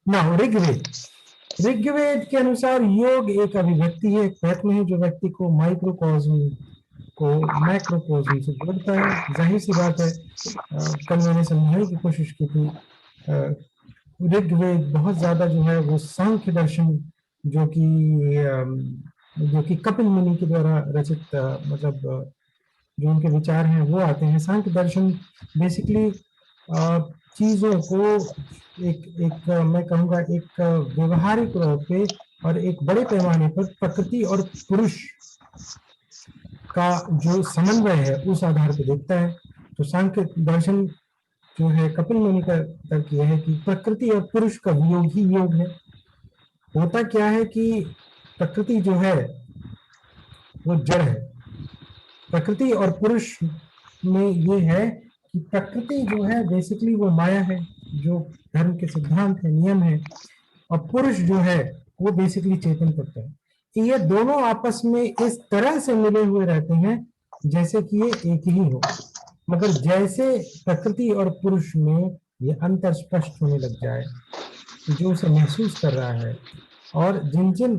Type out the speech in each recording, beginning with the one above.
ना ऋग्वेद के अनुसार योग एक अभिव्यक्ति है, एक प्रयत्न है जो व्यक्ति को माइक्रोकॉज्म को मैक्रोकॉज्म से जोड़ता है। जाहिर सी बात है, कल मैंने समझाने की कोशिश की थी, ऋग्वेद बहुत ज्यादा जो है वो सांख्य दर्शन, जो कि जो कि कपिल मुनि के द्वारा रचित, मतलब जो उनके विचार हैं वो आते हैं। सांख्य दर्शन बेसिकली चीजों को एक एक मैं कहूँगा एक व्यवहारिक तौर पे और एक बड़े पैमाने पर प्रकृति और पुरुष का जो समन्वय है उस आधार पर देखता है। तो सांख्य दर्शन जो है, कपिल मुनि का तर्क यह है कि प्रकृति और पुरुष का वियोग ही योग है। होता क्या है कि प्रकृति जो है वो जड़ है। प्रकृति और पुरुष में ये है कि प्रकृति जो है बेसिकली वो माया है, जो धर्म के सिद्धांत है, नियम है, और पुरुष जो है वो बेसिकली चेतन तत्व है। कि ये दोनों आपस में इस तरह से मिले हुए रहते हैं जैसे कि ये एक ही हो, मगर जैसे प्रकृति और पुरुष में ये अंतर स्पष्ट होने लग जाए, जो उसे महसूस कर रहा है, और जिन जिन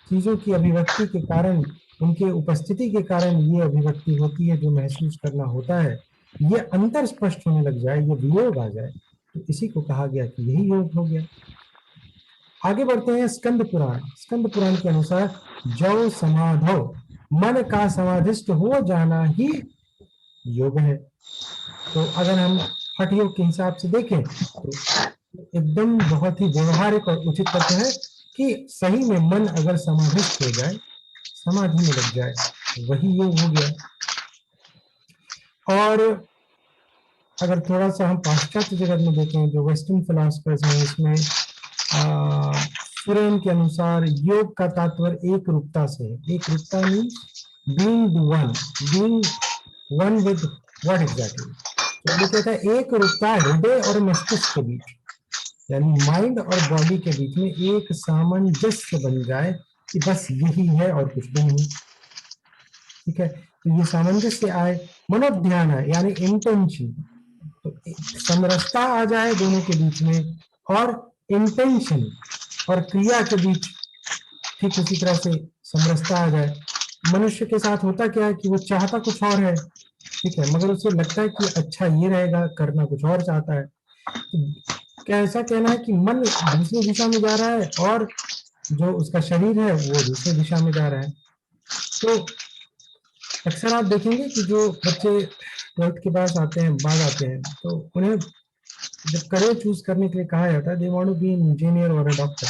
चीजों की अभिव्यक्ति के कारण, उनके उपस्थिति के कारण ये अभिव्यक्ति होती है, जो महसूस करना होता है, ये अंतर स्पष्ट होने लग जाए, ये वियोग आ जाए, तो इसी को कहा गया कि यही योग हो गया। आगे बढ़ते हैं स्कंद पुराण। स्कंद पुराण के अनुसार जव समाधव, मन का समाधिष्ट हो जाना ही योग है। तो अगर हम हठ योग के हिसाब से देखें तो एकदम बहुत ही व्यवहारिक और उचित तत्व है कि सही में मन अगर समाधिस्थ हो जाए, समाधि में लग जाए, वही योग हो गया। और अगर थोड़ा सा हम पाश्चात्य जगत में देखें, जो वेस्टर्न फिलोसफर्स हैं, उसमें सुरेन के अनुसार योग का तात्पर्य एक रूपता से है। एक रूपता means being one with what exactly. तो ये कहता है एक रूपता हृदय और मस्तिष्क के बीच, यानी माइंड और बॉडी के बीच में एक सामंजस्य बन जाए कि बस यही है और कुछ भी नहीं। ठीक है, तो ये सामंजस्य आए, मनोध्यान है यानी इंटेंशन, तो समरसता आ जाए दोनों के बीच में, और इंटेंशन और क्रिया के बीच ठीक उसी तरह से समरसता आ जाए। मनुष्य के साथ होता क्या है कि वो चाहता कुछ और है, ठीक है, मगर उसे लगता है कि अच्छा ये रहेगा, करना कुछ और चाहता है। तो क्या ऐसा कहना है कि मन दूसरी दिशा में जा रहा है और जो उसका शरीर है वो दूसरी दिशा में जा रहा है। तो अक्सर आप देखेंगे कि जो बच्चे 12th के बाद आते हैं, तो उन्हें जब करियर चूज करने के लिए कहा जाता है, they want to be an engineer और a doctor,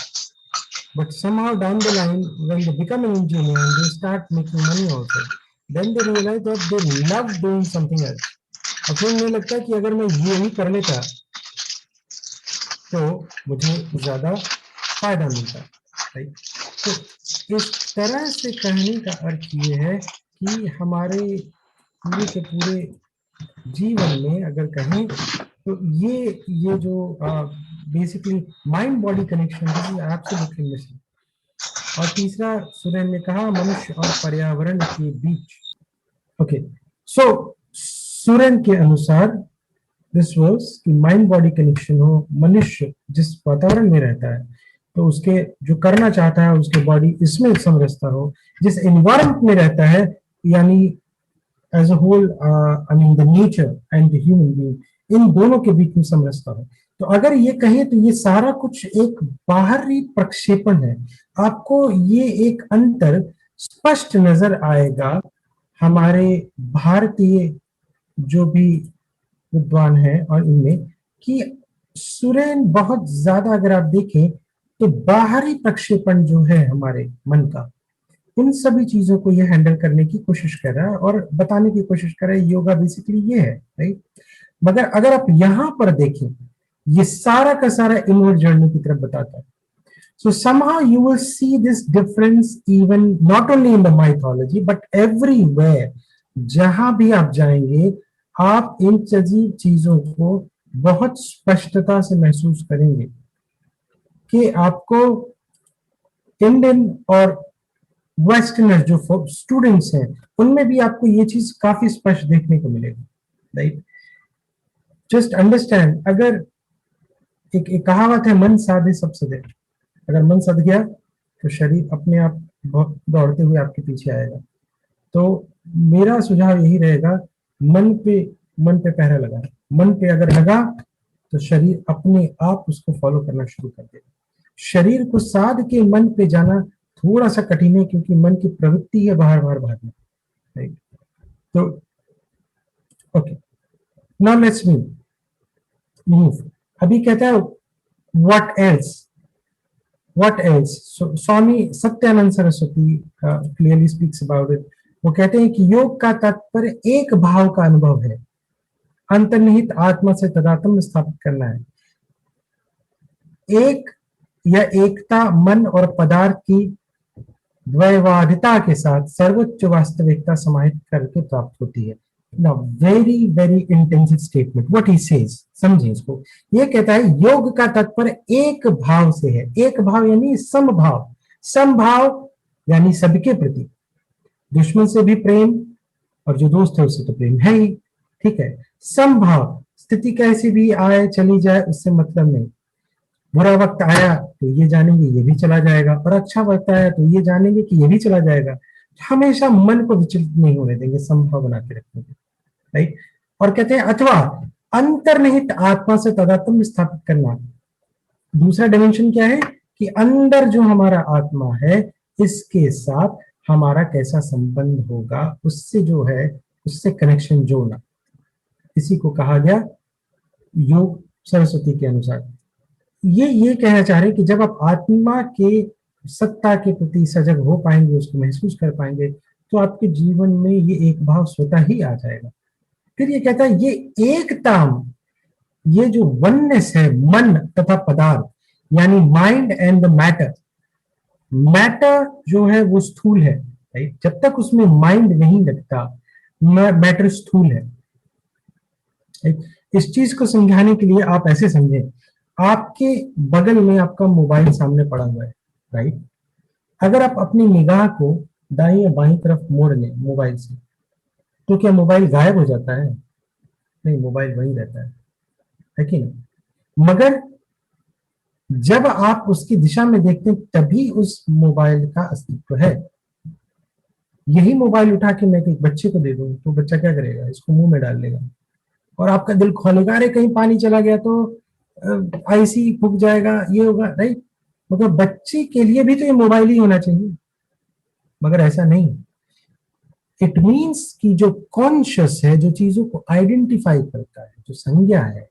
but somehow down the line when they become an engineer and they start making money also, then they realize that they love doing something else, और फिर उन्हें लगता है कि अगर मैं ये ही कर लेता तो मुझे ज्यादा फायदा मिलता, राइट। तो इस तरह से कहने का अर्थ ये है कि हमारे पूरे के पूरे जीवन में अगर कहें तो ये जो basically mind body connection, this is absolutely missing. और तीसरा सुरेन ने कहा मनुष्य और पर्यावरण के बीच। ओके, सो सुरेन के अनुसार दिस वाज कि माइंड बॉडी कनेक्शन हो, मनुष्य जिस वातावरण में रहता है तो उसके जो करना चाहता है उसके बॉडी इसमें समरसता हो, जिस एनवायरमेंट में रहता है, यानी as a whole, I mean the nature and the human being, इन दोनों के बीच में समरसता हो। तो अगर ये कहें तो ये सारा कुछ एक बाहरी प्रक्षेपण है। आपको ये एक अंतर स्पष्ट नजर आएगा हमारे भारतीय जो भी विद्वान है और इनमें, कि सुरेन बहुत ज्यादा अगर आप देखें तो बाहरी प्रक्षेपण जो है हमारे मन का, इन सभी चीजों को ये हैंडल करने की कोशिश कर रहा है और बताने की कोशिश कर रहा है। योगा बेसिकली ये है, राइट। मगर अगर आप यहां पर देखें, ये सारा का सारा इनवर्ड जर्नी की तरफ बताता है। So somehow you will see this difference even not only in the mythology but everywhere। जहां भी आप जाएंगे आप इन चीजों को बहुत स्पष्टता से महसूस करेंगे कि आपको इंडियन और वेस्टर्नर जो स्टूडेंट्स हैं उनमें भी आपको ये चीज काफी स्पष्ट देखने को मिलेगी, राइट। जस्ट अंडरस्टैंड, अगर एक कहावत है, मन साधे सब सधे। अगर मन सध गया तो शरीर अपने आप दौड़ते हुए आपके पीछे आएगा। तो मेरा सुझाव यही रहेगा, मन पे मन पे पहरा लगा, मन पे अगर लगा तो शरीर अपने आप उसको फॉलो करना शुरू कर देगा। शरीर को साध के मन पे जाना थोड़ा सा कठिन है, क्योंकि मन की प्रवृत्ति है बाहर बाहर भागना, राइट। तो ओके, नाउ लेट्स मूव। अभी कहता है what else, what else. Swami Satyanand Saraswati clearly speaks about it. वो कहते हैं कि योग का तात्पर्य एक भाव का अनुभव है, अंतर्निहित आत्मा से तदात्म्य स्थापित करना है। एक या एकता मन और पदार्थ की द्वैवादिता के साथ सर्वोच्च वास्तविकता समाहित करके प्राप्त होती है। Now, very very intensive statement. What he says, समझिए इसको। ये कहता है योग का तात्पर्य एक भाव से है। एक भाव यानी समभाव, समभाव यानी सबके प्रति, दुश्मन से भी प्रेम और जो दोस्त है उससे तो प्रेम है ही, ठीक है। समभाव, स्थिति कैसी भी आए चली जाए उससे मतलब नहीं। बुरा वक्त आया तो ये जानेंगे ये भी चला जाएगा, और अच्छा वक्त आया तो ये जानेंगे कि ये भी चला जाएगा। हमेशा मन को विचलित नहीं होने देंगे, संभव बना के रखेंगे, राइट। और कहते हैं अथवा अंतर्निहित आत्मा से तादात्म्य स्थापित करना। दूसरा डायमेंशन क्या है कि अंदर जो हमारा आत्मा है इसके साथ हमारा कैसा संबंध होगा, उससे जो है उससे कनेक्शन जोड़ना। इसी को कहा गया योग सरस्वती के अनुसार। ये कहना चाह रहे हैं कि जब आप आत्मा के सत्ता के प्रति सजग हो पाएंगे, उसको महसूस कर पाएंगे, तो आपके जीवन में ये एक भाव स्वतः ही आ जाएगा। फिर ये कहता है ये एकता, ये जो वननेस है मन तथा पदार्थ, यानी mind and the matter. Matter जो है वो स्थूल है, राइट। जब तक उसमें माइंड नहीं लगता, मैटर स्थूल है। इस चीज को समझाने के लिए आप ऐसे समझें, आपके बगल में आपका मोबाइल सामने पड़ा हुआ है, राइट। अगर आप अपनी निगाह को दाईं या बाईं तरफ मोड़ लें मोबाइल से, तो क्या मोबाइल गायब हो जाता है? नहीं, मोबाइल वहीं रहता है कि नहीं? मगर जब आप उसकी दिशा में देखते हैं तभी उस मोबाइल का अस्तित्व है। यही मोबाइल उठा के मैं एक बच्चे को दे दूं तो बच्चा क्या करेगा? इसको मुंह में डाल लेगा, और आपका दिल खोलेगा, अरे कहीं पानी चला गया तो आईसी फूक जाएगा, ये होगा, राइट। मगर बच्चे के लिए भी तो ये मोबाइल ही होना चाहिए, मगर ऐसा नहीं। इट मीन्स कि जो कॉन्शियस है, जो चीजों को आइडेंटिफाई करता है, जो संज्ञा है,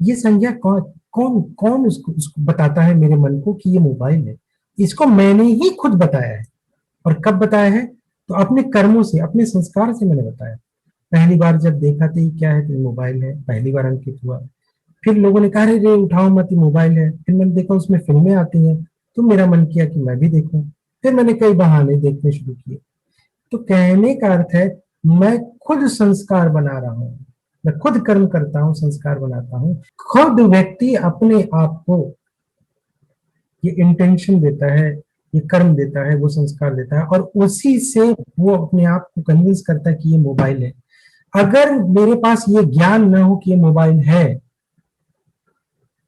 ये संज्ञा कौन कौन कौन उसको बताता है मेरे मन को कि ये मोबाइल है? इसको मैंने ही खुद बताया है। और कब बताया है? तो अपने कर्मों से, अपने संस्कार से मैंने बताया। पहली बार जब देखा तो ये क्या है, तो मोबाइल है, पहली बार अंकित हुआ। फिर लोगों ने कहा रे उठाओ मत, ये मोबाइल है। फिर मैंने देखा उसमें फिल्में आती हैं, तो मेरा मन किया कि मैं भी देखूं। फिर मैंने कई बहाने देखने शुरू किए। तो कहने का अर्थ है मैं खुद संस्कार बना रहा हूं, मैं खुद कर्म करता हूं, संस्कार बनाता हूं। खुद व्यक्ति अपने आप को ये इंटेंशन देता है, ये कर्म देता है, वो संस्कार देता है, और उसी से वो अपने आप को कन्विंस करता है कि ये मोबाइल है। अगर मेरे पास ये ज्ञान न हो कि ये मोबाइल है,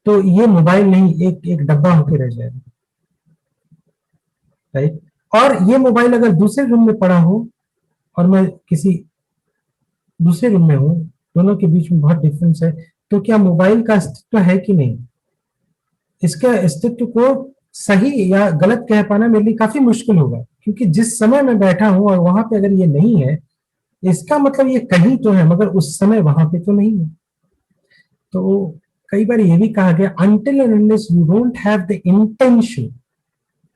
तो ये मोबाइल नहीं, एक डब्बा होकर रह जाएगा, राइट। और ये मोबाइल अगर दूसरे रूम में पड़ा हो और मैं किसी दूसरे रूम में हूं, दोनों के बीच में बहुत डिफरेंस है, तो क्या मोबाइल का अस्तित्व है कि नहीं? इसके अस्तित्व को सही या गलत कह पाना मेरे लिए काफी मुश्किल होगा, क्योंकि जिस समय मैं बैठा हूं और वहां पे अगर ये नहीं है, इसका मतलब ये कहीं तो है, मगर उस समय वहां पे तो नहीं है। तो कई बार ये भी कहा गया, until and unless you don't have the intention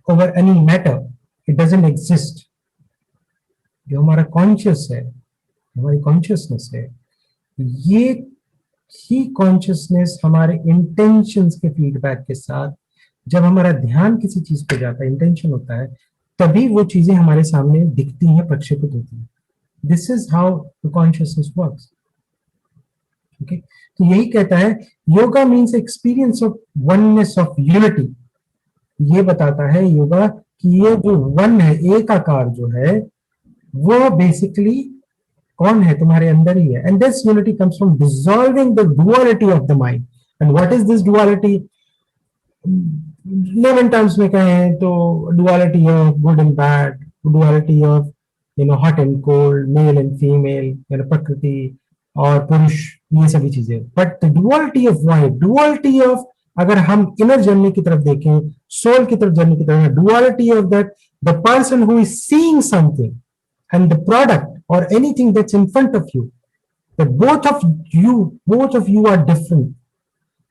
over any matter, it doesn't exist। जो हमारा कॉन्शियस है, हमारी कॉन्शियसनेस है, ये ही कॉन्शियसनेस हमारे इंटेंशंस के फीडबैक के साथ, जब हमारा ध्यान किसी चीज पे जाता है, इंटेंशन होता है, तभी वो चीजें हमारे सामने दिखती हैं, प्रक्षेपित होती हैं। This is how the consciousness works. Okay, तो यही कहता है yoga means experience of oneness of unity. ये बताता है योगा कि ये जो वन है, एक आकार जो है, वो बेसिकली कौन है, तुम्हारे अंदर ही है. And this unity comes from dissolving the duality of the mind. And what is this duality? Lemon terms में कहें तो duality of good and bad, duality of hot and cold, male and female, प्रकृति और पुरुष, ये सभी चीजें. But the duality of white, duality of, अगर हम इनर जर्नी की तरफ देखें, सोल की तरफ जर्नी की तरफ, duality of that the person who is seeing something and the product or anything that's in front of you, that both of you are different.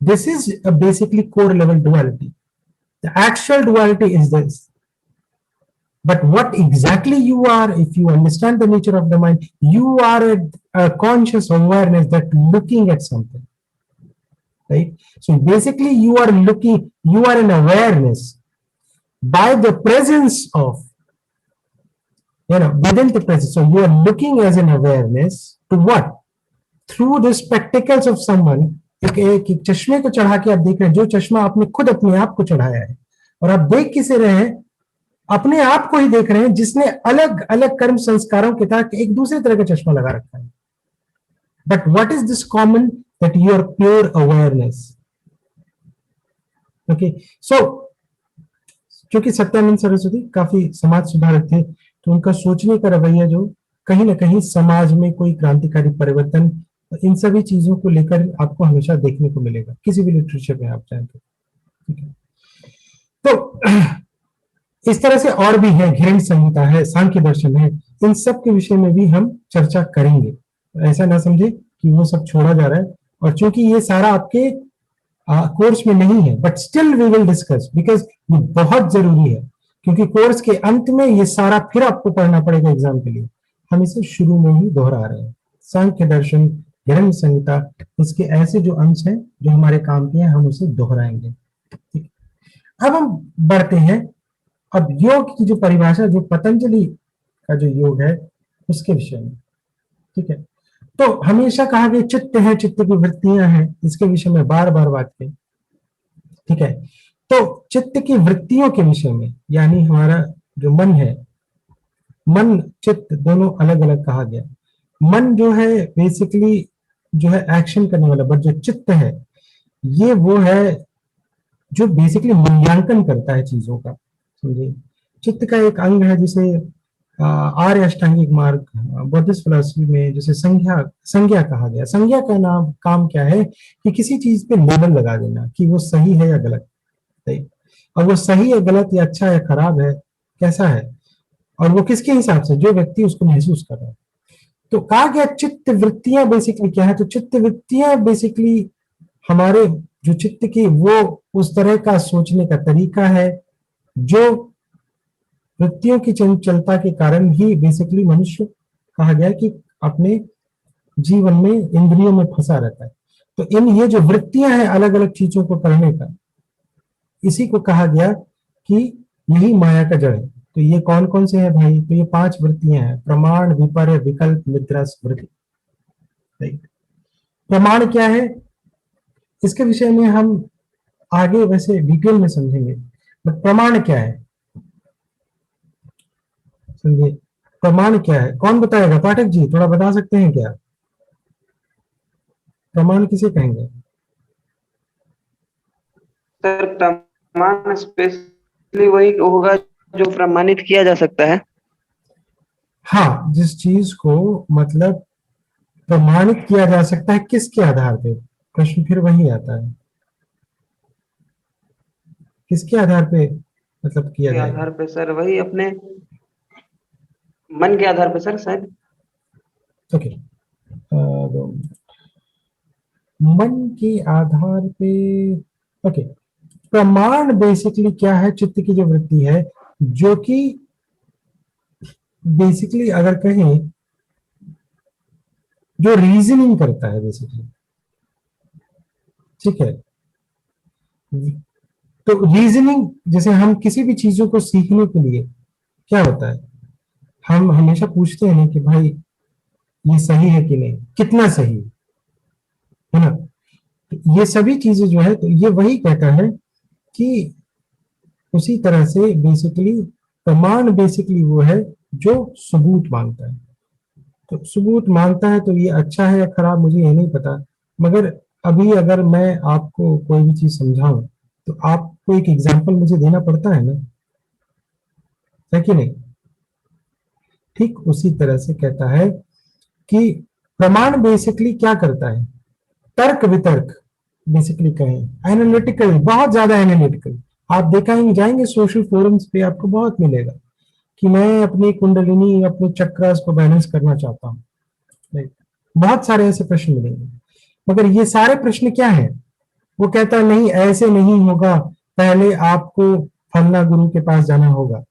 This is a basically core level duality. The actual duality is this. But what exactly you are, if you understand the nature of the mind, you are a conscious awareness that looking at something, right? So basically you are an awareness by the presence of, within the presence. So you are looking as an awareness to what? Through the spectacles of someone. एक चश्मे को चढ़ा के आप देख रहे हैं, जो चश्मा आपने खुद अपने आप को चढ़ाया है, और आप देख किसे रहे हैं? अपने आप को ही देख रहे हैं, जिसने अलग अलग कर्म संस्कारों के तहत एक दूसरे तरह का चश्मा लगा रखा है. But what is this common? That your pure awareness. Okay, so क्योंकि सत्यानंद सरस्वती काफी समाज सुधारक थे, तो उनका सोचने का रवैया जो कहीं ना कहीं समाज में कोई क्रांतिकारी परिवर्तन, इन सभी चीजों को लेकर आपको हमेशा देखने को मिलेगा, किसी भी लिटरेचर में आप चाहें तो. ठीक है, तो इस तरह से और भी है, घृण संहिता है, सांख्य दर्शन है, इन सब के विषय में भी हम चर्चा करेंगे. ऐसा ना समझे कि वो सब छोड़ा जा रहा है, और चूंकि ये सारा आपके कोर्स में नहीं है, but still we will discuss, because ये बहुत जरूरी है, क्योंकि कोर्स के अंत में ये सारा फिर आपको पढ़ना पड़ेगा एग्जाम के लिए. हम इसे शुरू में ही दोहरा रहे हैं. सांख्य दर्शन, घृण संहिता, इसके ऐसे जो अंश हैं जो हमारे काम के हैं, हम उसे दोहराएंगे. ठीक, अब हम बढ़ते हैं. अब योग की जो परिभाषा, जो पतंजलि का जो योग है, उसके विषय में. ठीक है, तो हमेशा कहा गया चित्त है, चित्त की वृत्तियां हैं, इसके विषय में बार बार बात की. ठीक है, तो चित्त की वृत्तियों के विषय में, यानी हमारा जो मन है, मन चित्त दोनों अलग अलग कहा गया. मन जो है बेसिकली जो है एक्शन करने वाला, बट जो चित्त है ये वो है जो बेसिकली मूल्यांकन करता है चीजों का. समझिए, चित्त का एक अंग है जिसे आर्य अष्टांगिक मार्ग, बुद्धिस्ट फिलॉसफी में जिसे संज्ञा कहा गया. संज्ञा का नाम काम क्या है कि किसी चीज पे लेबल लगा देना कि वो सही है या गलत. और वो सही है, गलत या अच्छा है, खराब है, कैसा है, और वो किसके हिसाब से? जो व्यक्ति उसको महसूस कर रहा है. तो कहा गया चित्त वृत्तियां बेसिकली क्या है? तो चित्त वृत्तियां बेसिकली हमारे जो चित्त की वो उस तरह का सोचने का तरीका है जो वृत्तियों की चंचलता के कारण ही बेसिकली मनुष्य कहा गया कि अपने जीवन में इंद्रियों में फंसा रहता है. तो इन ये जो वृत्तियां हैं अलग अलग चीजों को करने का, इसी को कहा गया कि यही माया का जड़ है. तो ये कौन कौन से हैं भाई? तो ये 5 वृत्तियां हैं: प्रमाण, विपर्य, विकल्प, निद्रा, स्मृति. प्रमाण क्या है, इसके विषय में हम आगे वैसे डिटेल में समझेंगे. बट प्रमाण क्या है, समझिए, प्रमाण क्या है? कौन बताएगा? पाठक जी थोड़ा बता सकते हैं क्या? प्रमाण किसे कहेंगे? सर प्रमाण स्पेशली वही होगा जो प्रमाणित किया जा सकता है. हाँ, जिस चीज को मतलब प्रमाणित किया जा सकता है, किसके आधार पे? प्रश्न फिर वही आता है, किसके आधार पे मतलब किया के जाएगा? आधार पे सर, वही अपने मन के आधार पे सर, शायद. ओके, मन के आधार पे. ओके, प्रमाण बेसिकली क्या है? चित्त की जो वृत्ति है, जो कि बेसिकली अगर कहें जो रीजनिंग करता है बेसिकली. ठीक है, तो रीजनिंग, जैसे हम किसी भी चीजों को सीखने के लिए क्या होता है, हम हमेशा पूछते हैं कि भाई ये सही है कि नहीं, कितना सही है ना. तो ये सभी चीजें जो है, तो ये वही कहता है कि उसी तरह से बेसिकली प्रमाण बेसिकली वो है जो सबूत मांगता है. तो सबूत मांगता है तो ये अच्छा है या खराब मुझे ये नहीं पता, मगर अभी अगर मैं आपको कोई भी चीज समझाऊं तो आपको एक एग्जांपल मुझे देना पड़ता है कि नहीं? ठीक उसी तरह से कहता है कि प्रमाण बेसिकली क्या करता है, तर्क वितर्क, बेसिकली कहें एनालिटिकल, बहुत ज्यादा एनालिटिकल। आप देखेंगे जाएंगे सोशल फोरम्स पे आपको बहुत मिलेगा कि मैं अपनी कुंडलिनी अपने चक्रास को बैलेंस करना चाहता हूँ, राइट? बहुत सारे ऐसे प्रश्न मिलेंगे, मगर ये सारे प्रश्न क्या है, वो कहता है नहीं ऐसे नहीं होगा, पहले आपको फलना गुरु के पास जाना होगा,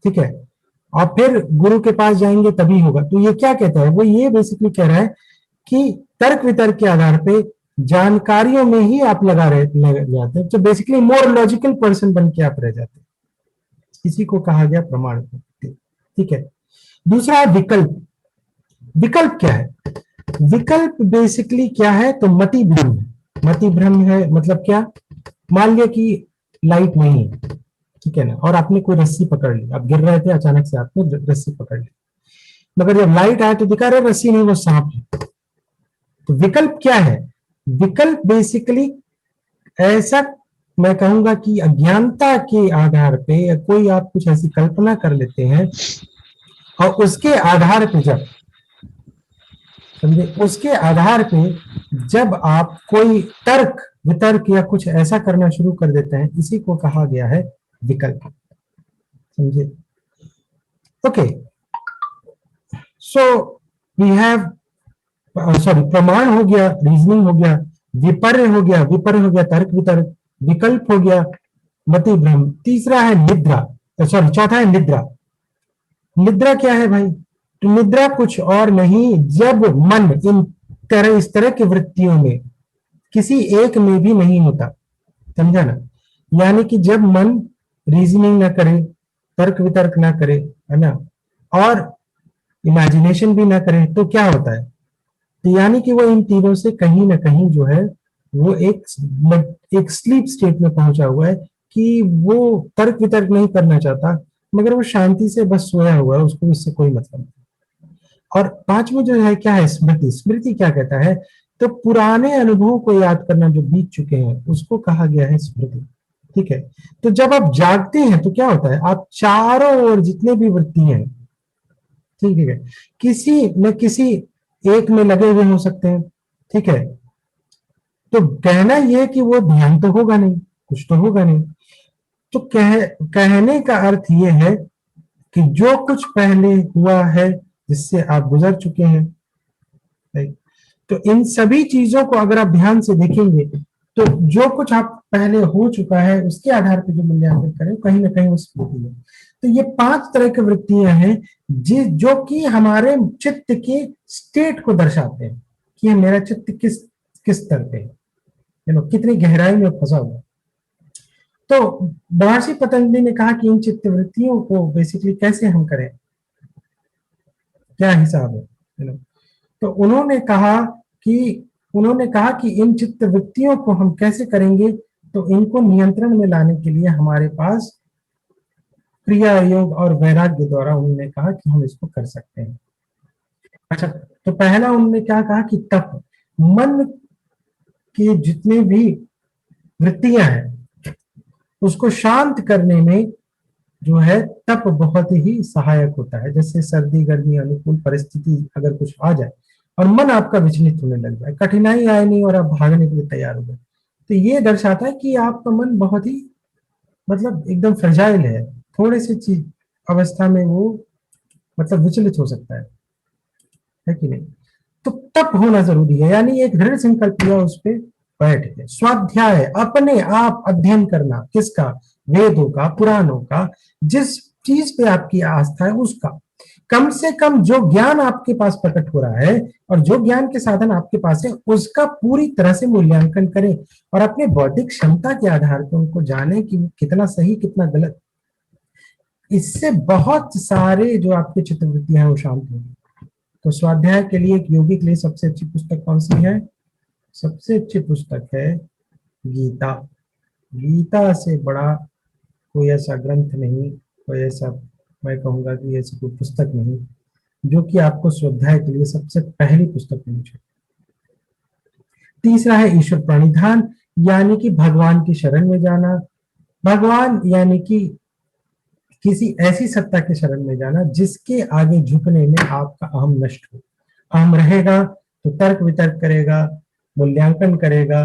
ठीक है, और फिर गुरु के पास जाएंगे तभी होगा। तो ये क्या कहता है, वो ये बेसिकली कह रहा है कि तर्क वितर्क के आधार पे जानकारियों में ही आप लग जाते हैं, तो बेसिकली मोर लॉजिकल पर्सन बन के आप रह जाते हैं। इसी को कहा गया प्रमाण, ठीक है। दूसरा है विकल्प। विकल्प क्या है? विकल्प बेसिकली क्या है, तो मति भ्रम है। मति भ्रम है मतलब क्या, मान लिया कि लाइट नहीं है, ठीक है ना, और आपने कोई रस्सी पकड़ ली, आप गिर रहे थे, अचानक से आपने रस्सी पकड़ ली, मगर जब लाइट आया तो दिखा रहे रस्सी नहीं, वो सांप है। तो विकल्प क्या है? विकल्प बेसिकली ऐसा, मैं कहूंगा कि अज्ञानता के आधार पे या कोई आप कुछ ऐसी कल्पना कर लेते हैं और उसके आधार पे जब, समझे, उसके आधार पे जब आप कोई तर्क वितर्क या कुछ ऐसा करना शुरू कर देते हैं, इसी को कहा गया है विकल्प, समझे? Okay, so we have, sorry, प्रमाण हो गया, रीजनिंग हो गया, विपर्य हो गया, विपर्य हो गया तर्क वितर्क, विकल्प हो गया, मति भ्रम। तीसरा है निद्रा, सॉरी चौथा है निद्रा। निद्रा क्या है भाई? तो निद्रा कुछ और नहीं, जब मन इन तरह इस तरह की वृत्तियों में किसी एक में भी नहीं होता, समझा ना? यानी कि जब मन रीजनिंग ना करे, तर्क वितर्क ना करे, है ना, और इमेजिनेशन भी ना करे, तो क्या होता है? तो यानी कि वो इन तीनों से कहीं ना कहीं जो है वो एक स्लीप स्टेट में पहुंचा हुआ है कि वो तर्क वितर्क नहीं करना चाहता, मगर वो शांति से बस सोया हुआ है, उसको इससे कोई मतलब नहीं। और पांचवा जो है क्या है, स्मृति। स्मृति क्या कहता है, तो पुराने अनुभवों को याद करना जो बीत चुके हैं, उसको कहा गया है स्मृति, ठीक है। तो जब आप जागते हैं तो क्या होता है, आप चारों ओर जितने भी वृत्ति हैं, ठीक है, किसी न किसी एक में लगे हुए हो सकते हैं, ठीक है। तो कहना यह कि वो ध्यान तो होगा नहीं, कुछ तो होगा नहीं। तो कहने का अर्थ यह है कि जो कुछ पहले हुआ है, जिससे आप गुजर चुके हैं, राइट? तो इन सभी चीजों को अगर आप ध्यान से देखेंगे तो जो कुछ आप पहले हो चुका है उसके आधार पर जो मूल्यांकन करें, कहीं ना कहीं वो स्मृति है। तो ये 5 तरह की वृत्तियां हैं जो कि हमारे चित्त के स्टेट को दर्शाते हैं कि मेरा चित्त किस किस स्तर पे है, कितनी गहराई में फंसा हुआ है। तो महर्षि पतंजलि ने कहा कि इन चित्त वृत्तियों को बेसिकली कैसे हम करें, क्या हिसाब है, तो उन्होंने कहा कि इन चित्त वृत्तियों को हम कैसे करेंगे, तो इनको नियंत्रण में लाने के लिए हमारे पास क्रिया योग और वैराग्य द्वारा, उन्होंने कहा कि हम इसको कर सकते हैं। अच्छा, तो पहला उन्होंने क्या कहा कि तप, मन की जितनी भी वृत्तियां हैं उसको शांत करने में जो है तप बहुत ही सहायक होता है। जैसे सर्दी गर्मी अनुकूल परिस्थिति अगर कुछ आ जाए और मन आपका विचलित होने लग जाए, कठिनाई आए नहीं और आप भागने के लिए तैयार हो गए, तो ये दर्शाता है कि आपका मन बहुत ही, मतलब एकदम फ्रजाइल है, थोड़े से चीज अवस्था में वो मतलब विचलित हो सकता है कि नहीं? तो तप होना जरूरी है, यानी एक दृढ़ संकल्प लिया, उस पर बैठ गए। स्वाध्याय, अपने आप अध्ययन करना, किसका? वेदों का, पुराणों का, जिस चीज पे आपकी आस्था है उसका। कम से कम जो ज्ञान आपके पास प्रकट हो रहा है और जो ज्ञान के साधन आपके पास है उसका पूरी तरह से मूल्यांकन करें और अपने बौद्धिक क्षमता के आधार पर उनको जाने कि कितना सही कितना गलत। इससे बहुत सारे जो आपके चित्रवृत्तियां हैं वो शांत होंगी। तो स्वाध्याय के लिए, एक योगी के लिए सबसे अच्छी पुस्तक कौन सी है? सबसे अच्छी पुस्तक है गीता। गीता से बड़ा कोई ऐसा ग्रंथ नहीं, कोई ऐसा, मैं कहूंगा कि ऐसी कोई पुस्तक नहीं जो कि आपको स्वाध्याय के लिए सबसे पहली पुस्तक होनी चाहिए। तीसरा है ईश्वर प्रणिधान, यानी कि भगवान की शरण में जाना। भगवान यानी कि किसी ऐसी सत्ता के शरण में जाना जिसके आगे झुकने में आपका अहम नष्ट हो। अहम रहेगा तो तर्क वितर्क करेगा, मूल्यांकन करेगा,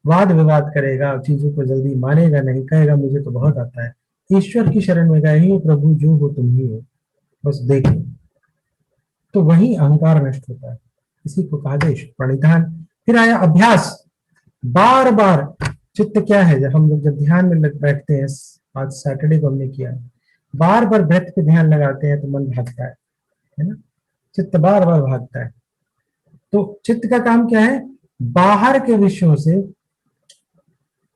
वाद विवाद करेगा, चीजों को जल्दी मानेगा नहीं, कहेगा मुझे तो बहुत आता है। ईश्वर की शरण में गए ही प्रभु जो हो तुम ही हो, बस देखो, तो वही अहंकार नष्ट होता है। इसी को कहा जाए ईश्वर प्रणिधान। फिर आया अभ्यास, बार बार। चित्त क्या है, जब हम लोग जब ध्यान में बैठते हैं, आज सैटरडे को हमने किया, बार बार ब्रेथ पे ध्यान लगाते हैं तो मन भागता है ना, चित्त बार बार भागता है। तो चित्त का काम क्या है, बाहर के विषयों से,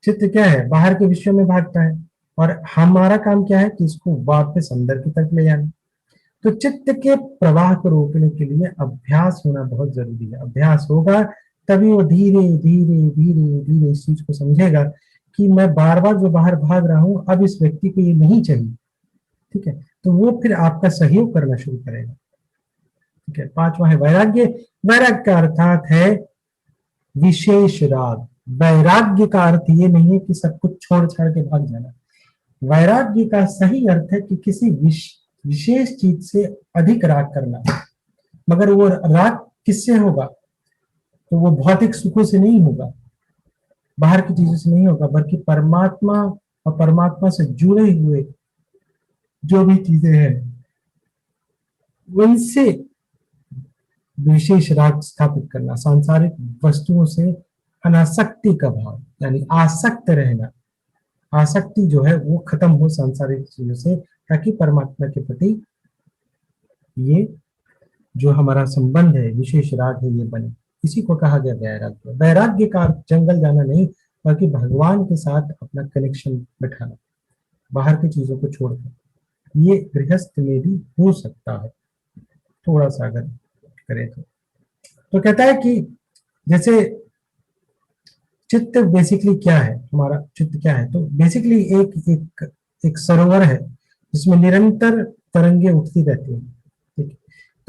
चित्त क्या है, बाहर के विषयों में भागता है, और हमारा काम क्या है कि इसको वापस अंदर की तरफ ले जाना। तो चित्त के प्रवाह को रोकने के लिए अभ्यास होना बहुत जरूरी है। अभ्यास होगा तभी वो धीरे धीरे धीरे धीरे इस चीज को समझेगा कि मैं बार बार जो बाहर भाग रहा हूं, अब इस व्यक्ति को ये नहीं चाहिए। ठीक है, तो वो फिर आपका सहयोग करना शुरू करेगा। ठीक है, पांचवा है वैराग्य। वैराग्य का अर्थात है विशेष राग। वैराग्य का अर्थ ये नहीं है कि सब कुछ छोड़ छाड़ के भाग जाना। वैराग्य का सही अर्थ है कि किसी विशेष चीज से अधिक राग करना। मगर वो राग किससे होगा, तो वो भौतिक सुखों से नहीं होगा, बाहर की चीजों से नहीं होगा, बल्कि परमात्मा और परमात्मा से जुड़े हुए जो भी चीजें हैं उनसे विशेष राग स्थापित करना। सांसारिक वस्तुओं से अनासक्ति का भाव, यानी आसक्त रहना। आसक्ति जो है वो खत्म हो सांसारिक चीजों से, ताकि परमात्मा के प्रति ये जो हमारा संबंध है, विशेष राग है, ये बने। इसी को कहा गया वैराग्य। वैराग्य का अर्थ जंगल जाना नहीं, बल्कि भगवान के साथ अपना कनेक्शन बैठाना, बाहर की चीजों को छोड़कर। ये गृहस्थ में भी हो सकता है, थोड़ा सा अगर करें तो कहता है कि जैसे चित्त बेसिकली क्या है, हमारा चित्त क्या है, तो बेसिकली एक एक एक सरोवर है जिसमें निरंतर तरंगे उठती रहती हैं। ठीक,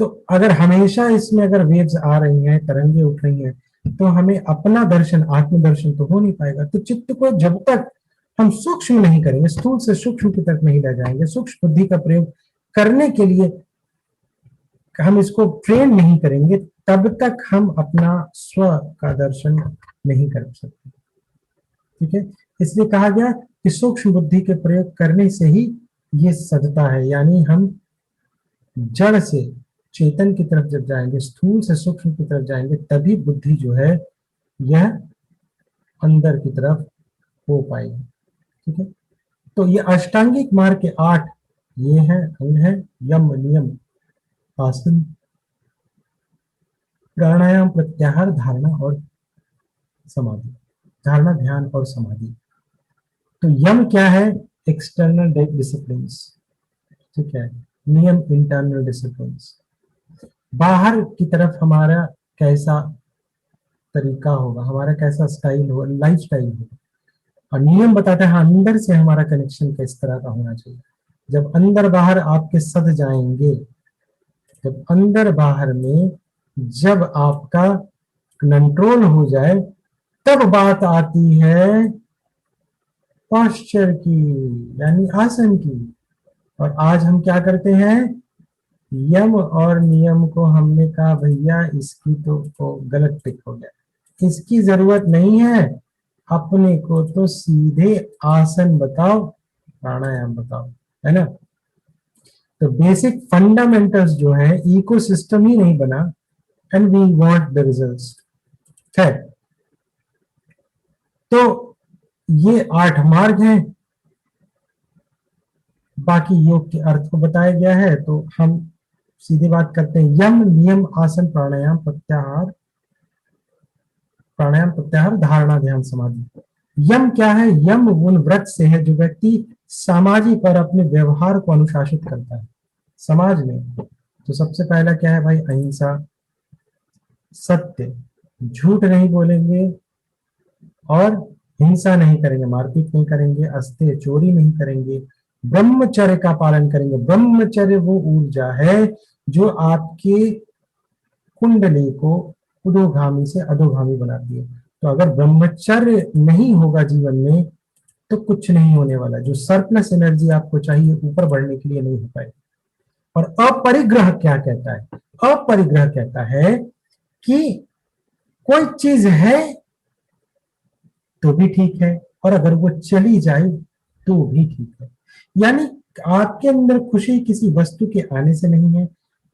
तो अगर हमेशा इसमें अगर वेव्स आ रही हैं, तरंगे उठ रही हैं, तो हमें अपना दर्शन, आत्मदर्शन तो हो नहीं पाएगा। तो चित्त को जब तक हम सूक्ष्म नहीं करेंगे, स्थूल से सूक्ष्म की तरफ नहीं ले जाएंगे, सूक्ष्म बुद्धि का प्रयोग करने के लिए हम इसको ट्रेन नहीं करेंगे, तब तक हम अपना स्व का दर्शन नहीं कर सकते। ठीक है, इसलिए कहा गया कि सूक्ष्म बुद्धि के प्रयोग करने से ही ये सजता है, यानी हम जड़ से चेतन की तरफ जब जाएंगे, स्थूल से सूक्ष्म की तरफ जाएंगे, तभी बुद्धि जो है यह अंदर की तरफ हो पाएगी। ठीक है, तो ये अष्टांगिक मार्ग के 8 ये हैं अंग है, यम, नियम, आसन, प्राणायाम, प्रत्याहार, धारणा और समाधि। धारणा, ध्यान और समाधि। तो यम क्या है, एक्सटर्नल डिसिप्लिन। ठीक है, नियम इंटरनल डिसिप्लिन, बाहर की तरफ हमारा कैसा तरीका होगा, हमारा कैसा स्टाइल होगा, लाइफ स्टाइल होगा। और नियम बताता है अंदर से हमारा कनेक्शन किस तरह का होना चाहिए। जब अंदर बाहर आपके सद जाएंगे, जब अंदर बाहर में जब आपका कंट्रोल हो जाए, तब बात आती है पोस्चर की, यानी आसन की। और आज हम क्या करते हैं, यम और नियम को हमने कहा भैया इसकी तो गलत टिक हो गया, इसकी जरूरत नहीं है, अपने को तो सीधे आसन बताओ, प्राणायाम बताओ, है ना। तो बेसिक फंडामेंटल्स जो है, इकोसिस्टम ही नहीं बना, and we want the results. है तो ये 8 मार्ग हैं, बाकी योग के अर्थ को बताया गया है। तो हम सीधी बात करते हैं, यम, नियम, आसन, प्राणायाम, प्रत्याहार, प्राणायाम, प्रत्याहार, धारणा, ध्यान, समाधि। यम क्या है, यम उन व्रत से है जो व्यक्ति सामाजिक और अपने व्यवहार को अनुशासित करता है समाज में। तो सबसे पहला क्या है भाई, अहिंसा, सत्य, झूठ नहीं बोलेंगे और हिंसा नहीं करेंगे, मारपीट नहीं करेंगे, अस्तेय, चोरी नहीं करेंगे, ब्रह्मचर्य का पालन करेंगे। ब्रह्मचर्य वो ऊर्जा है जो आपके कुंडली को उदोगामी से अधोगामी बनाती है। तो अगर ब्रह्मचर्य नहीं होगा जीवन में तो कुछ नहीं होने वाला। जो सरप्लस एनर्जी आपको चाहिए ऊपर बढ़ने के लिए नहीं हो पाएगी। और अपरिग्रह क्या कहता है? अपरिग्रह कहता है कि कोई चीज है तो भी ठीक है, और अगर वो चली जाए तो भी ठीक है। यानी आपके अंदर खुशी किसी वस्तु के आने से नहीं है,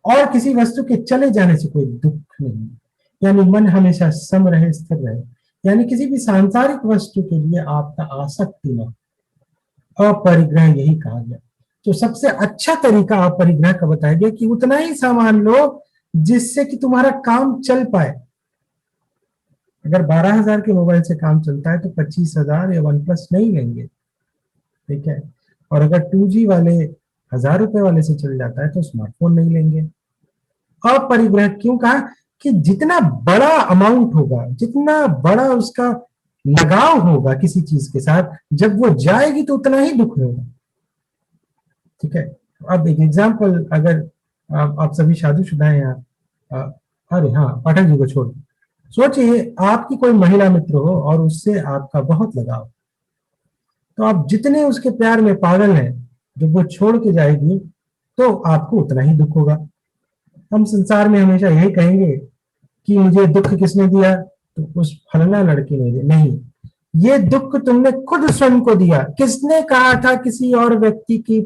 और किसी वस्तु के चले जाने से कोई दुख नहीं है। यानी मन हमेशा सम रहे, स्थिर रहे। यानी किसी भी सांसारिक वस्तु के लिए आपका आसक्ति न हो। अपरिग्रह यही कहा गया। तो सबसे अच्छा तरीका अपरिग्रह का बताया गया कि उतना ही सामान लो जिससे कि तुम्हारा काम चल पाए। अगर 12,000 के मोबाइल से काम चलता है तो 25,000 या वन प्लस नहीं लेंगे, ठीक है। और अगर 2G वाले 1,000 रुपए वाले से चल जाता है तो स्मार्टफोन नहीं लेंगे। अपरिग्रह क्यों कहा? कि जितना बड़ा अमाउंट होगा, जितना बड़ा उसका लगाव होगा किसी चीज के साथ, जब वो जाएगी तो उतना ही दुख होगा, ठीक है। अब एक एग्जाम्पल, अगर आप सभी शादीशुदा हैं यहाँ, अरे हाँ, पाठक जी को छोड़, सोचिए आपकी कोई महिला मित्र हो और उससे आपका बहुत लगाव, तो आप जितने उसके प्यार में पागल हैं, जब वो छोड़ के जाएगी तो आपको उतना ही दुख होगा। हम संसार में हमेशा यही कहेंगे कि मुझे दुख किसने दिया? तो उस फलाना लड़की ने दिया। नहीं, ये दुख तुमने खुद स्वयं को दिया। किसने कहा था किसी और व्यक्ति की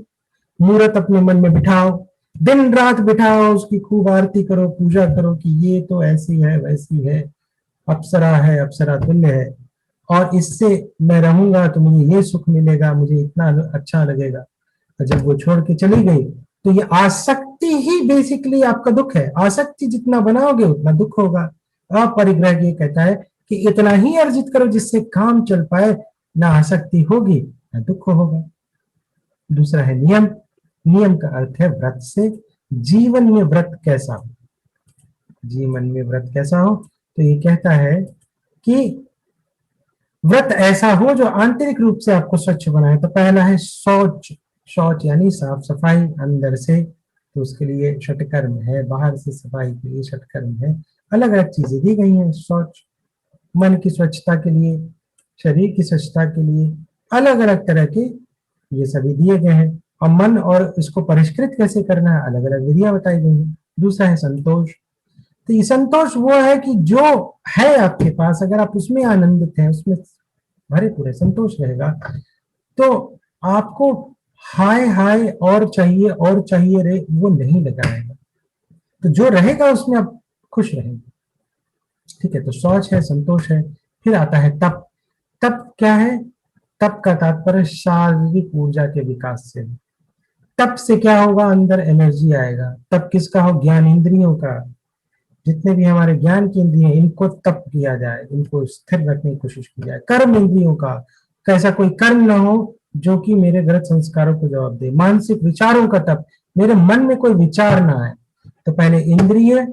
मूर्त अपने मन में बिठाओ, दिन रात बिठाओ, उसकी खूब आरती करो, पूजा करो कि ये तो ऐसी है, वैसी है, अप्सरा है, अप्सरा तुल्य है, और इससे मैं रहूंगा तो मुझे ये सुख मिलेगा, मुझे इतना अच्छा लगेगा। तो जब वो छोड़ के चली गई तो ये आसक्ति ही बेसिकली आपका दुख है। आसक्ति जितना बनाओगे उतना दुख होगा। अपरिग्रह ये कहता है कि इतना ही अर्जित करो जिससे काम चल पाए, ना आसक्ति होगी ना दुख होगा। दूसरा है नियम। नियम का अर्थ है व्रत से। जीवन में व्रत कैसा हो? जीवन में व्रत कैसा हो? तो ये कहता है कि व्रत ऐसा हो जो आंतरिक रूप से आपको स्वच्छ बनाए। तो पहला है शौच। शौच यानी साफ सफाई अंदर से, तो उसके लिए षटकर्म है। बाहर से सफाई के लिए षटकर्म है। अलग अलग चीजें दी गई हैं। शौच मन की स्वच्छता के लिए, शरीर की स्वच्छता के लिए अलग अलग तरह के ये सभी दिए गए हैं। और मन और इसको परिष्कृत कैसे करना है, अलग अलग विधियां बताई गई हैं। दूसरा है संतोष। तो ये संतोष वो है कि जो है आपके पास, अगर आप उसमें आनंदित हैं, उसमें भरे पूरे संतोष रहेगा, तो आपको हाय हाय और चाहिए रे वो नहीं लगा रहेगा। तो जो रहेगा उसमें आप खुश रहेंगे, ठीक है। तो शौच है, संतोष है। फिर आता है तप। तप क्या है? तप का तात्पर्य शारीरिक ऊर्जा के विकास से। तप से क्या होगा? अंदर एनर्जी आएगा। तप किसका हो? ज्ञान इंद्रियों का। जितने भी हमारे ज्ञान की इंद्रिय हैं इनको तप किया जाए, इनको स्थिर रखने की कोशिश की जाए। कर्म इंद्रियों का, कैसा कोई कर्म ना हो जो कि मेरे गलत संस्कारों को जवाब दे। मानसिक विचारों का तप, मेरे मन में कोई विचार ना आए। तो पहले इंद्रिय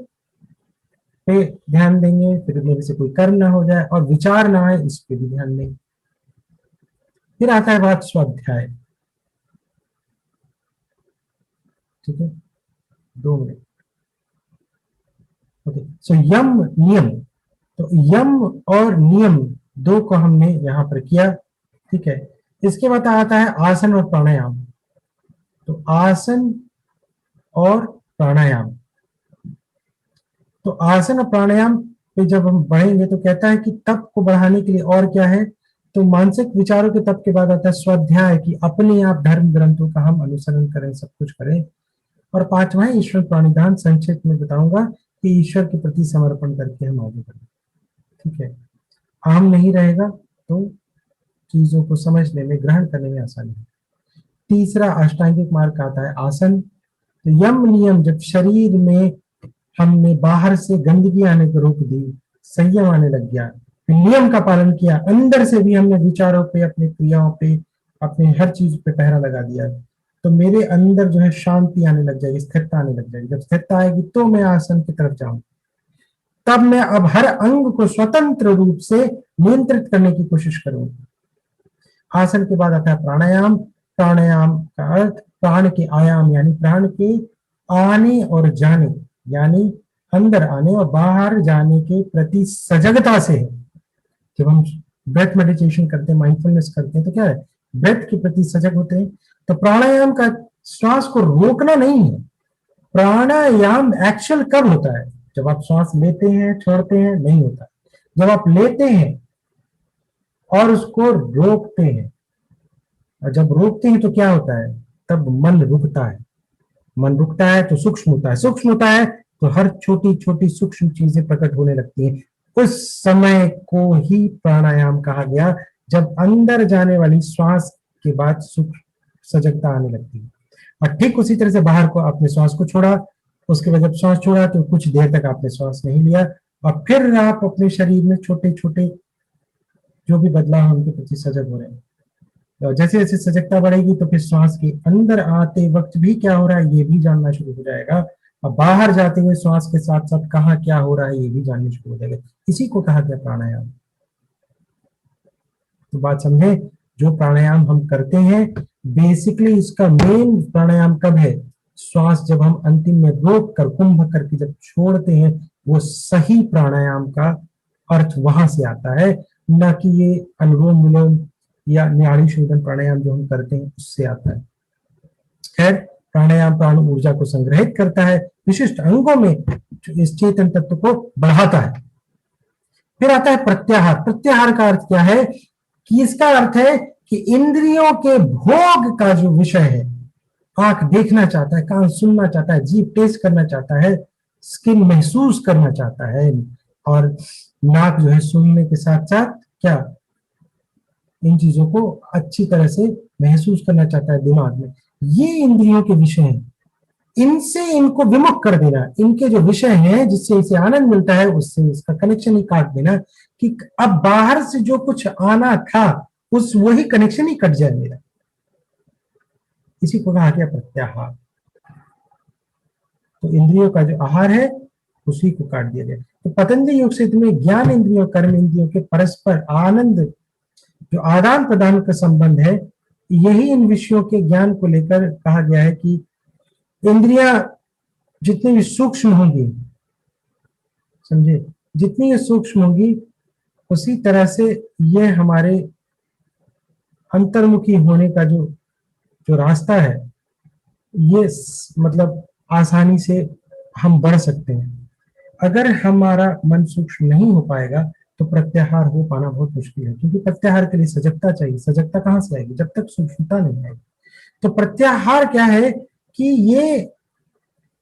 पे ध्यान देंगे, फिर मेरे से कोई कर्म ना हो जाए और विचार ना आए, इस पे भी ध्यान देंगे। फिर आता है बात स्वाध्याय, ठीक है। 2 मिनट, ओके। सो यम नियम, तो यम और नियम दो को हमने यहां पर किया, ठीक है। इसके बाद आता है आसन और प्राणायाम। तो आसन और प्राणायाम, तो आसन और प्राणायाम पे जब हम बढ़ेंगे तो कहता है कि तप को बढ़ाने के लिए और क्या है? तो मानसिक विचारों के तप के बाद आता है स्वाध्याय, कि अपने आप धर्म ग्रंथों का हम अनुसरण करें, सब कुछ करें। और पांचवा है ईश्वर प्रणिधान। संक्षिप्त में बताऊंगा कि ईश्वर के प्रति समर्पण करके हम आगे बढ़ें, ठीक है। आम नहीं रहेगा तो चीजों को समझने में, ग्रहण करने में आसानी है। तीसरा अष्टांगिक मार्ग का आता है आसन। तो यम नियम, जब शरीर में हमने बाहर से गंदगी आने को रोक दी, संयम आने लग गया, नियम का पालन किया, अंदर से भी हमने विचारों पे, अपनी क्रियाओं पे, अपने हर चीज पे पहरा लगा दिया, तो मेरे अंदर जो है शांति आने लग जाएगी, स्थिरता आने लग जाएगी। जब स्थिरता आएगी तो मैं आसन की तरफ जाऊंगा। तब मैं अब हर अंग को स्वतंत्र रूप से नियंत्रित करने की कोशिश करूंगा। आसन के बाद आता है प्राणायाम। प्राणायाम का अर्थ प्राण के आयाम, यानी प्राण के आने और जाने, यानी अंदर आने और बाहर जाने के प्रति सजगता से है। जब हम ब्रेथ मेडिटेशन करते हैं, माइंडफुलनेस करते हैं, तो क्या है, ब्रेथ के प्रति सजग होते हैं। तो प्राणायाम का श्वास को रोकना नहीं है। प्राणायाम एक्चुअल कब होता है, जब आप श्वास लेते हैं छोड़ते हैं, नहीं होता। जब आप लेते हैं और उसको रोकते हैं, और जब रोकते हैं तो क्या होता है, तब मन रुकता है। मन रुकता है तो सूक्ष्म होता है, सूक्ष्म होता है तो हर छोटी छोटी सूक्ष्म चीजें प्रकट होने लगती हैं। उस समय को ही प्राणायाम कहा गया, जब अंदर जाने वाली श्वास के बाद सूक्ष्म सजगता आने लगती है। और ठीक उसी तरह से बाहर को आपने श्वास को छोड़ा, उसके बाद जब श्वास छोड़ा तो कुछ देर तक आपने श्वास नहीं लिया, और फिर आप अपने शरीर में छोटे छोटे जो भी बदलाव उनके प्रति सजग हो रहे हैं। तो जैसे जैसे सजगता बढ़ेगी तो फिर श्वास के अंदर आते वक्त भी क्या हो रहा है ये भी जानना शुरू हो जाएगा, और बाहर जाते हुए श्वास के साथ साथ कहाँ क्या हो रहा है ये भी जानना शुरू हो जाएगा। इसी को कहा गया प्राणायाम। तो बात समझे, जो प्राणायाम हम करते हैं बेसिकली इसका मेन प्राणायाम कब है, श्वास जब हम अंतिम में रोक कर कुंभ करके जब छोड़ते हैं, वो सही प्राणायाम का अर्थ वहां से आता है, न कि ये अनुलोम विलोम या नाड़ी शोधन प्राणायाम जो हम करते हैं उससे आता है। खैर, प्राणायाम प्राण ऊर्जा को संग्रहित करता है, विशिष्ट अंगों में इस चेतन तत्व को बढ़ाता है। फिर आता है प्रत्याहार। प्रत्याहार का अर्थ क्या है, कि इसका अर्थ है कि इंद्रियों के भोग का जो विषय है, आंख देखना चाहता है, कान सुनना चाहता है, जीभ टेस्ट करना चाहता है, स्किन महसूस करना चाहता है, और नाक जो है सुनने के साथ साथ क्या इन चीजों को अच्छी तरह से महसूस करना चाहता है दिमाग में। ये इंद्रियों के विषय हैं, इनसे इनको विमुख कर देना, इनके जो विषय हैं जिससे इसे आनंद मिलता है उससे इसका कनेक्शन ही काट देना, कि अब बाहर से जो कुछ आना था उस वही कनेक्शन ही कट जाए मेरा। इसी को कहा गया प्रत्याहार। तो इंद्रियों का जो आहार है उसी को काट दिया गया। तो पतंजलि योग सूत्र में ज्ञान इंद्रियों कर्म इंद्रियों के परस्पर आनंद जो आदान प्रदान का संबंध है, यही इन विषयों के ज्ञान को लेकर कहा गया है कि इंद्रियां जितनी भी सूक्ष्म होंगी, समझे, जितनी ये सूक्ष्म होंगी उसी तरह से ये हमारे अंतर्मुखी होने का जो जो रास्ता है, ये मतलब आसानी से हम बढ़ सकते हैं। अगर हमारा मन सूक्ष्म नहीं हो पाएगा तो प्रत्याहार हो पाना बहुत मुश्किल है, क्योंकि प्रत्याहार के लिए सजगता चाहिए। सजगता कहाँ से आएगी जब तक सूक्ष्मता नहीं आएगी। तो प्रत्याहार क्या है, कि ये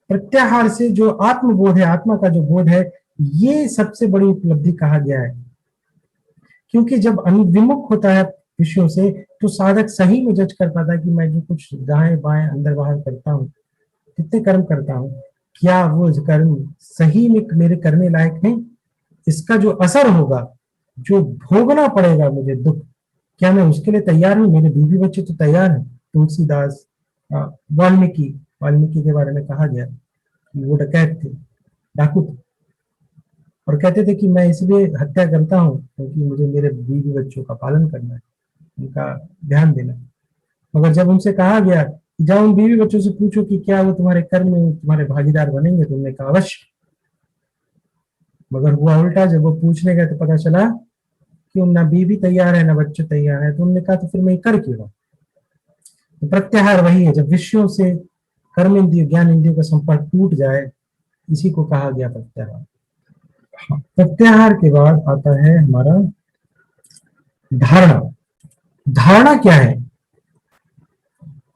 प्रत्याहार से जो आत्मबोध है, आत्मा का जो बोध है, ये सबसे बड़ी उपलब्धि कहा गया है। क्योंकि जब विमुख होता है विषयों से तो साधक सही में जज कर पाता है कि मैं जो कुछ दाएं बाएं अंदर बाहर करता हूँ, कितने कर्म करता हूँ, क्या वो कर्म सही में मेरे करने लायक हैं, इसका जो असर होगा, जो भोगना पड़ेगा मुझे दुख, क्या मैं उसके लिए तैयार हूँ। मेरे बीवी बच्चे तो तैयार हैं। तुलसीदास, वाल्मीकि वाल्मीकि के बारे में कहा गया कि वो डकैत थे, डाकू थे, और कहते थे कि मैं इसलिए हत्या करता हूँ क्योंकि मुझे मेरे बीवी बच्चों का पालन करना है, उनका ध्यान देना है। मगर जब उनसे कहा गया कि जाओ उन बीवी बच्चों से पूछो कि क्या वो तुम्हारे कर्म में तुम्हारे भागीदार बनेंगे, तो उन्होंने कहा अवश्य। मगर हुआ उल्टा, जब वो पूछने गए तो पता चला कि ना बीवी तैयार है ना बच्चे तैयार है। तो उन्होंने कहा तो फिर मैं कर क्यों रहा हूं। तो प्रत्याहार वही है, जब विषयों से कर्म इंद्रिय ज्ञान इंद्रियों का संपर्क टूट जाए, इसी को कहा गया प्रत्याहार। प्रत्याहार के बाद आता है हमारा धारणा। धारणा क्या है,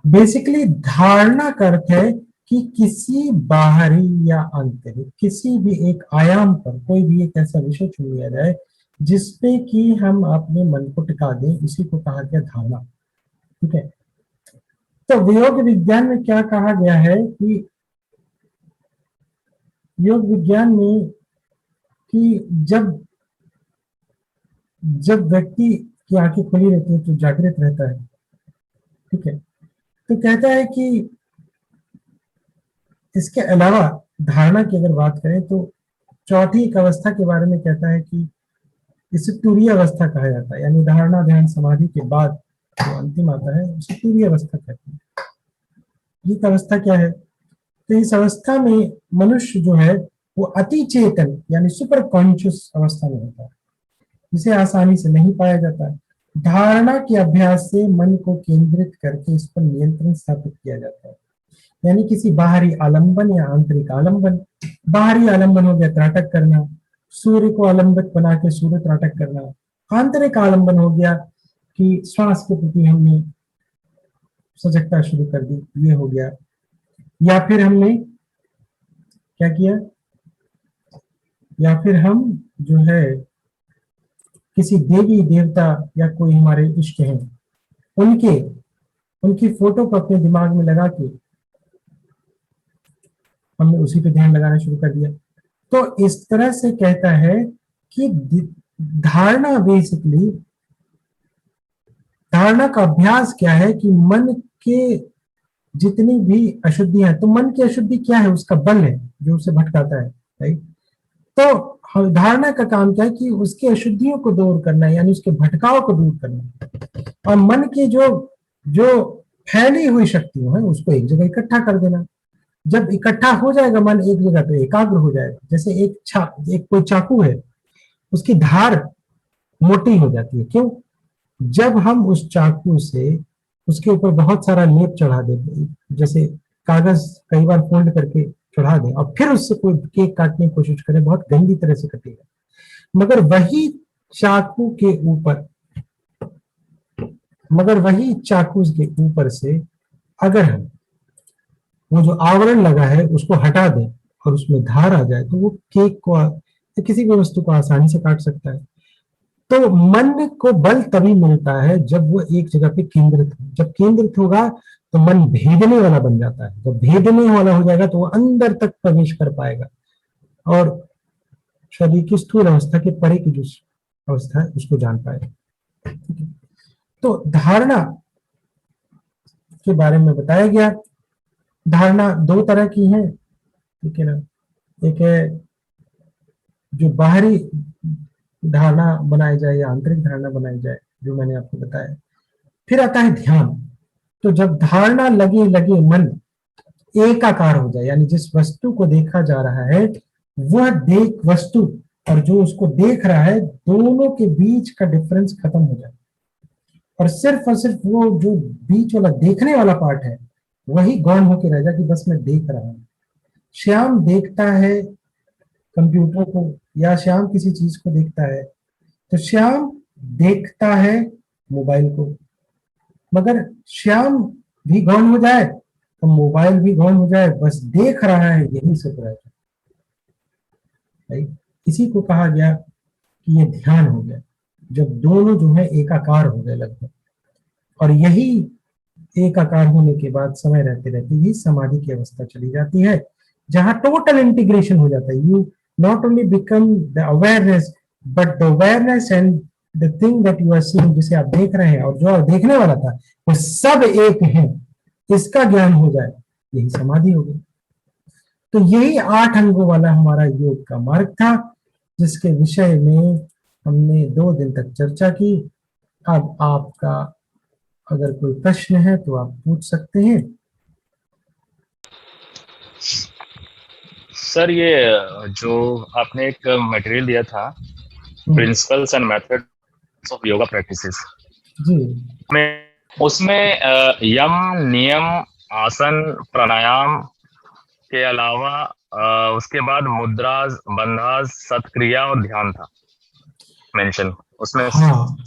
बेसिकली धारणा का अर्थ है कि किसी बाहरी या आंतरिक किसी भी एक आयाम पर कोई भी एक ऐसा विषय चुन लिया जाए जिसपे कि हम अपने मन को टिका दें, इसी को कहा गया धारणा। ठीक है। तो योग विज्ञान में क्या कहा गया है कि योग विज्ञान में कि जब व्यक्ति की आंखें खुली रहती है तो जागृत रहता है। ठीक है। तो कहता है कि इसके अलावा धारणा की अगर बात करें तो चौथी एक अवस्था के बारे में कहता है कि इसे तुरीय अवस्था कहा जाता है, यानी धारणा ध्यान समाधि के बाद जो अंतिम आता है उसे तुरीय अवस्था कहते हैं। ये अवस्था क्या है, तो इस अवस्था में मनुष्य जो है वो अति चेतन यानी सुपर कॉन्शियस अवस्था में होता है, जिसे आसानी से नहीं पाया जाता है। धारणा के अभ्यास से मन को केंद्रित करके इस पर नियंत्रण स्थापित किया जाता है, यानी किसी बाहरी आलंबन या आंतरिक आलंबन। बाहरी आलंबन हो गया त्राटक करना, सूर्य को आलंबित बना के सूर्य त्राटक करना। आंतरिक आलंबन हो गया कि श्वास के प्रति हमने सजगता शुरू कर दी, ये हो गया। या फिर हमने क्या किया, या फिर हम जो है किसी देवी देवता या कोई हमारे इष्ट हैं उनकी फोटो को अपने दिमाग में लगा के हमने उसी पे ध्यान लगाना शुरू कर दिया। तो इस तरह से कहता है कि धारणा बेसिकली, धारणा का अभ्यास क्या है कि मन के जितनी भी अशुद्धियां, तो मन की अशुद्धि क्या है, उसका बल है जो उसे भटकाता है, राइट। तो धारणा का काम क्या है कि उसकी अशुद्धियों को दूर करना है, यानी उसके भटकाव को दूर करना, और मन की जो जो फैली हुई शक्तियां हैं उसको एक जगह इकट्ठा कर देना। जब इकट्ठा हो जाएगा मन एक जगह तो एकाग्र हो जाएगा। जैसे एक कोई चाकू है, उसकी धार मोटी हो जाती है, क्यों? जब हम उस चाकू से उसके ऊपर बहुत सारा लेप चढ़ा देते, जैसे कागज कई बार फोल्ड करके चढ़ा दें और फिर उससे कोई केक काटने की कोशिश करें, बहुत गंदी तरह से कटेगा। मगर वही चाकू के ऊपर से अगर हम वो जो आवरण लगा है उसको हटा दें और उसमें धार आ जाए, तो वो केक को या किसी भी वस्तु को आसानी से काट सकता है। तो मन को बल तभी मिलता है जब वो एक जगह पे केंद्रित हो। जब केंद्रित होगा तो मन भेदने वाला बन जाता है। जब भेदने वाला हो जाएगा तो वो अंदर तक प्रवेश कर पाएगा और शरीर की स्थूल अवस्था के परे की जो अवस्था है उसको जान पाएगा। तो धारणा के बारे में बताया गया। धारणा दो तरह की है, ठीक है ना। एक है जो बाहरी धारणा बनाई जाए या आंतरिक धारणा बनाई जाए, जो मैंने आपको बताया। फिर आता है ध्यान। तो जब धारणा लगे लगे मन एकाकार हो जाए, यानी जिस वस्तु को देखा जा रहा है वह देख वस्तु और जो उसको देख रहा है दोनों के बीच का डिफरेंस खत्म हो जाए और सिर्फ वो जो बीच वाला देखने वाला पार्ट है वही गौण होकर रह जाए कि बस मैं देख रहा हूं। श्याम देखता है कंप्यूटर को या श्याम किसी चीज को देखता है, तो श्याम देखता है मोबाइल को। मगर श्याम भी गौण हो जाए तो मोबाइल भी गौण हो जाए, बस देख रहा है यही सब रह जाए। इसी को कहा गया कि ये ध्यान हो गया, जब दोनों जो है एकाकार हो गए लगभग। और यही एकाकार होने के बाद समय रहते रहते ही समाधि की अवस्था चली जाती है, जहां टोटल इंटीग्रेशन हो जाता है। You not only become the awareness but the awareness and the thing that you are seeing, जिसे आप देख रहे हैं और जो आप देखने वाला था वो सब एक है, इसका ज्ञान हो जाए, यही समाधि हो गई। तो यही 8 अंगों वाला हमारा योग का मार्ग था, जिसके विषय में हमने 2 दिन तक चर्चा की। अब आपका अगर कोई प्रश्न है तो आप पूछ सकते हैं। सर, ये जो आपने एक मटेरियल दिया था, principles and methods of yoga practices जी, उसमें यम, नियम, आसन, प्राणायाम के अलावा उसके बाद मुद्रास, बंधास, सत्क्रिया और ध्यान था मेंशन। उसमें हाँ,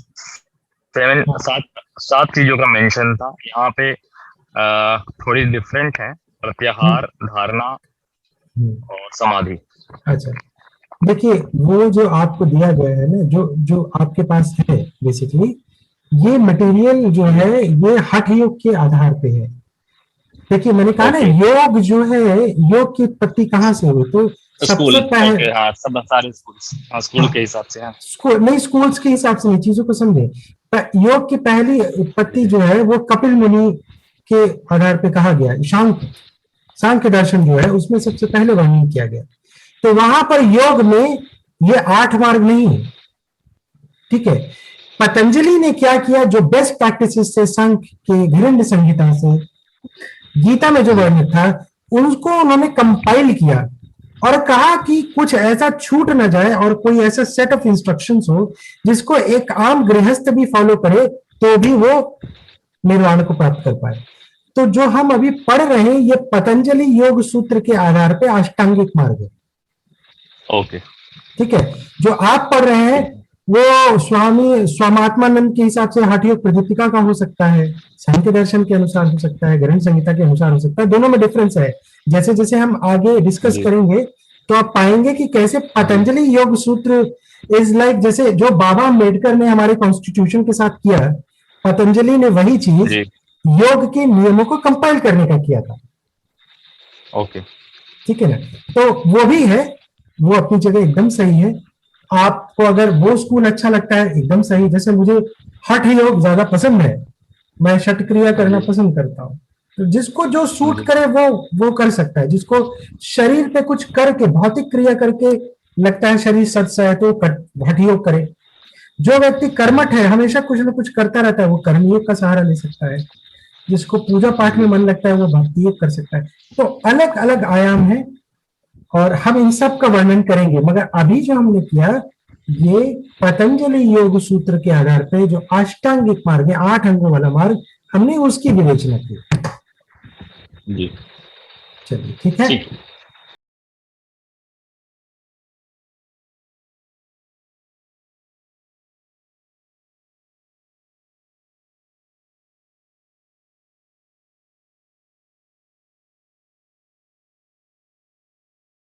7 चीजों का मेंशन था। यहाँ पे थोड़ी डिफरेंट है, प्रत्याहार, धारणा और समाधि। अच्छा, देखिए वो जो आपको दिया गया है ना, जो आपके पास है, बेसिकली ये मटेरियल जो है ये हठ योग के आधार पे है। देखिए मैंने कहा ना, योग जो है, योग की उत्पत्ति कहाँ से हुई, तो सबसे पहले सब सारे स्कूल के हिसाब से, स्कूल नहीं, स्कूल्स के हिसाब से नहीं, चीजों को समझे। योग की पहली उत्पत्ति जो है वो कपिल मुनि के आधार पे कहा गया। सांख्य दर्शन जो है उसमें सबसे पहले वर्णन किया गया। तो वहां पर योग में ये 8 मार्ग नहीं है, ठीक है। पतंजलि ने क्या किया, जो बेस्ट प्रैक्टिसेस से सांख्य के घिरण्य संहिता से गीता में जो वर्णित था उनको उन्होंने कंपाइल किया और कहा कि कुछ ऐसा छूट ना जाए और कोई ऐसा सेट ऑफ इंस्ट्रक्शंस हो जिसको एक आम गृहस्थ भी फॉलो करे तो भी वो निर्वाण को प्राप्त कर पाए। तो जो हम अभी पढ़ रहे हैं ये पतंजलि योग सूत्र के आधार पे अष्टांगिक मार्ग है। ओके। ठीक है, जो आप पढ़ रहे हैं वो स्वामी स्वामात्मानंद के हिसाब से हठ योग प्रदीपिका का हो सकता है, सांख्य दर्शन के अनुसार हो सकता है, ग्रंथ संहिता के अनुसार हो सकता है, दोनों में डिफरेंस है। जैसे जैसे हम आगे डिस्कस जी। करेंगे तो आप पाएंगे कि कैसे पतंजलि योग सूत्र इज लाइक, जैसे जो बाबा अम्बेडकर ने हमारे कॉन्स्टिट्यूशन के साथ किया, पतंजलि ने वही चीज जी। योग के नियमों को कंपाइल करने का किया था। ओके। ठीक है ना, तो वो भी है, वो अपनी जगह एकदम सही है। आपको अगर वो स्कूल अच्छा लगता है एकदम सही, जैसे मुझे हठ योग ज्यादा पसंद है, मैं शट क्रिया करना जी। पसंद करता हूँ। तो जिसको जो सूट जी। करे वो कर सकता है। जिसको शरीर पे कुछ करके भौतिक क्रिया करके लगता है शरीर सत्स है तो हठ योग करे। जो व्यक्ति कर्मठ है, हमेशा कुछ ना कुछ करता रहता है, वो कर्म योग का सहारा ले सकता है। जिसको पूजा पाठ में मन लगता है वो भक्ति योग कर सकता है। तो अलग अलग आयाम है और हम इन सब का वर्णन करेंगे, मगर अभी जो हमने किया ये पतंजलि योग सूत्र के आधार पे जो अष्टांगिक मार्ग है, 8 अंगों वाला मार्ग, हमने उसकी विवेचना की। जी। चलिए ठीक है। ठीक है।